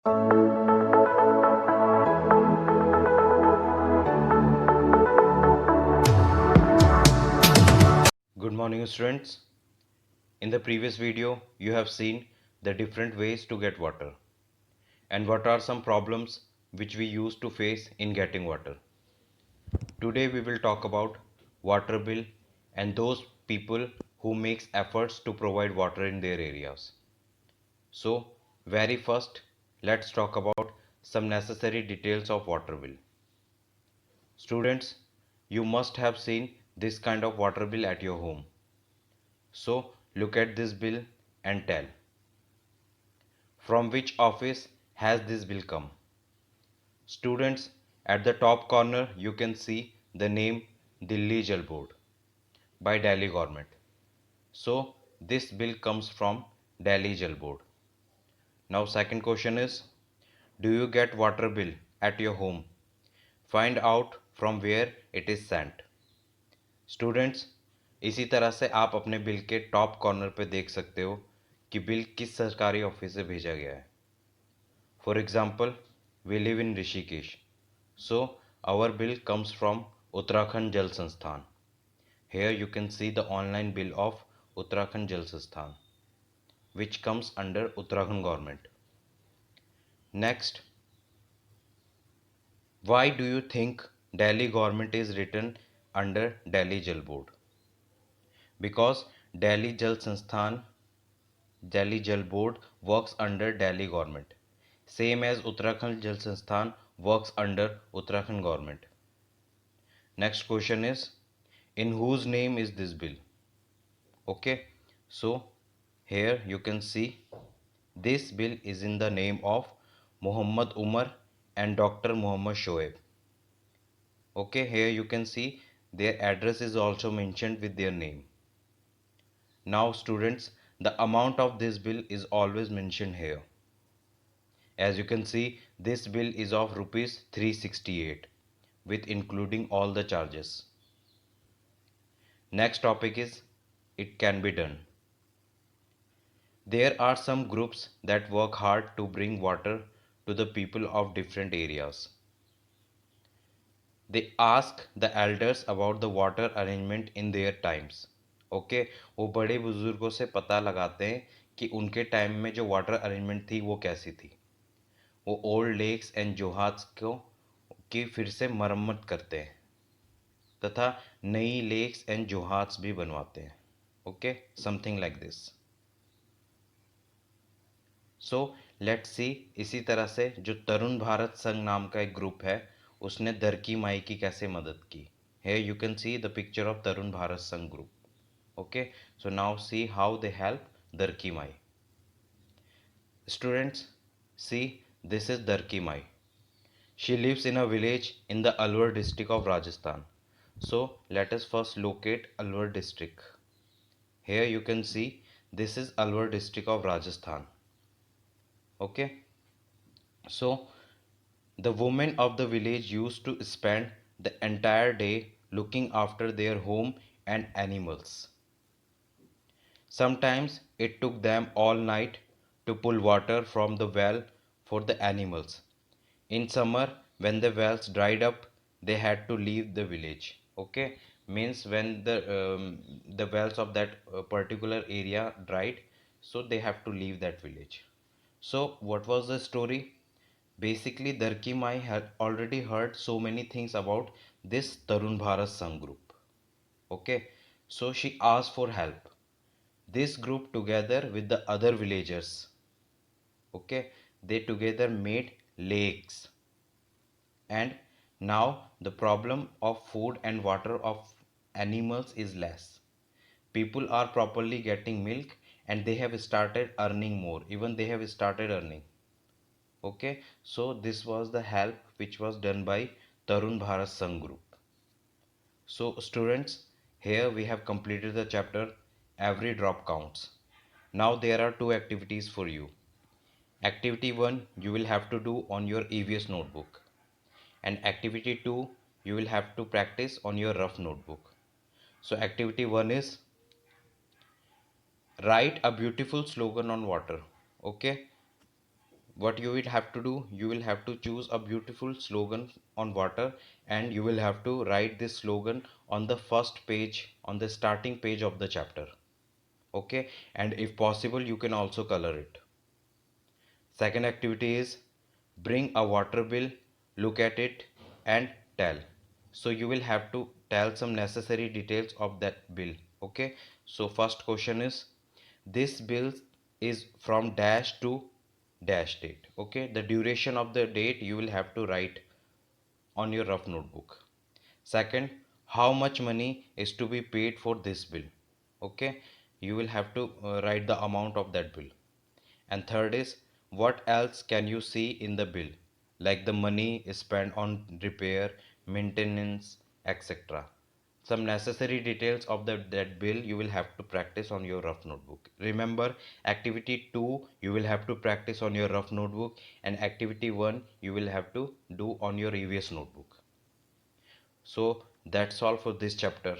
Good morning, students. In the previous video, you have seen the different ways to get water and what are some problems which we used to face in getting water. Today we will talk about water bill and those people who makes efforts to provide water in their areas. So, very first, let's talk about some necessary details of water bill. Students, you must have seen this kind of water bill at your home. So, look at this bill and tell. From which office has this bill come? Students, at the top corner you can see the name Delhi Jal Board by Delhi government. So this bill comes from Delhi Jal Board. Now second question is, do you get water bill at your home? Find out from where it is sent. Students, इसी तरह से आप अपने bill के top corner पे देख सकते हो कि बिल किस सरकारी ऑफिस से भेजा गया है. For example, we live in Rishikesh. So our bill comes from Uttarakhand Jal Sansthan. Here you can see the online bill of Uttarakhand Jal Sansthan, which comes under Uttarakhand government. Next, why do you think Delhi government is written under Delhi Jal Board? Because Delhi Jal Sansthan, Delhi Jal Board works under Delhi government, same as Uttarakhand Jal Sansthan works under Uttarakhand government. Next question is, in whose name is this bill? Okay, so here you can see this bill is in the name of Muhammad Umar and Dr. Muhammad Shoaib. Okay, here you can see their address is also mentioned with their name. Now students, the amount of this bill is always mentioned here. As you can see, this bill is of rupees 368 with including all the charges. Next topic is, it can be done. There are some groups that work hard to bring water to the people of different areas. They ask the elders about the water arrangement in their times. Okay, वो बड़े बुजुर्गों से पता लगाते हैं कि उनके time में जो वाटर अरेंजमेंट थी वो कैसी थी. वो ओल्ड लेक्स एंड जोहाट्स को की फिर से मरम्मत करते हैं तथा नई लेक्स एंड जोहाट्स भी बनवाते हैं. Okay, something like this. So let's see, इसी तरह से जो तरुण भारत संघ नाम का एक ग्रुप है उसने दरकी माई की कैसे मदद की. Here you can see the picture of Tarun Bharat Sangh group. Okay, so now see how they help Darki Mai. Students, see this is Darki Mai. She lives in a village in the Alwar district of Rajasthan. So let us first locate Alwar district. Here you can see this is Alwar district of Rajasthan. Okay, so the women of the village used to spend the entire day looking after their home and animals. Sometimes it took them all night to pull water from the well for the animals. In summer, when the wells dried up, they had to leave the village. Okay, means when the wells of that particular area dried, so they have to leave that village. So what was the story? Basically, Darki Mai had already heard so many things about this Tarun Bharat Sangh group. Okay, so she asked for help. This group together with the other villagers, okay, they together made lakes. And now the problem of food and water of animals is less. People are properly getting milk and they have started earning more. Even they have started earning. Okay, so this was the help which was done by Tarun Bharat Sangh group. So students, here we have completed the chapter Every Drop Counts. Now there are two activities for you. Activity 1 you will have to do on your EVS notebook, and activity 2 you will have to practice on your rough notebook. So activity 1 is write a beautiful slogan on water. Okay, what you will have to do, you will have to choose a beautiful slogan on water, and you will have to write this slogan on the first page, on the starting page of the chapter. Okay, and if possible you can also color it. Second activity is bring a water bill, look at it and tell. So you will have to tell some necessary details of that bill. Okay, so first question is, this bill is from dash to dash date. Okay, the duration of the date you will have to write on your rough notebook. Second, how much money is to be paid for this bill. Okay, you will have to write the amount of that bill. And third is, what else can you see in the bill, like the money is spent on repair, maintenance, etc. Some necessary details of that bill you will have to practice on your rough notebook. Remember, activity 2 you will have to practice on your rough notebook, and activity 1 you will have to do on your EVS notebook. So that's all for this chapter.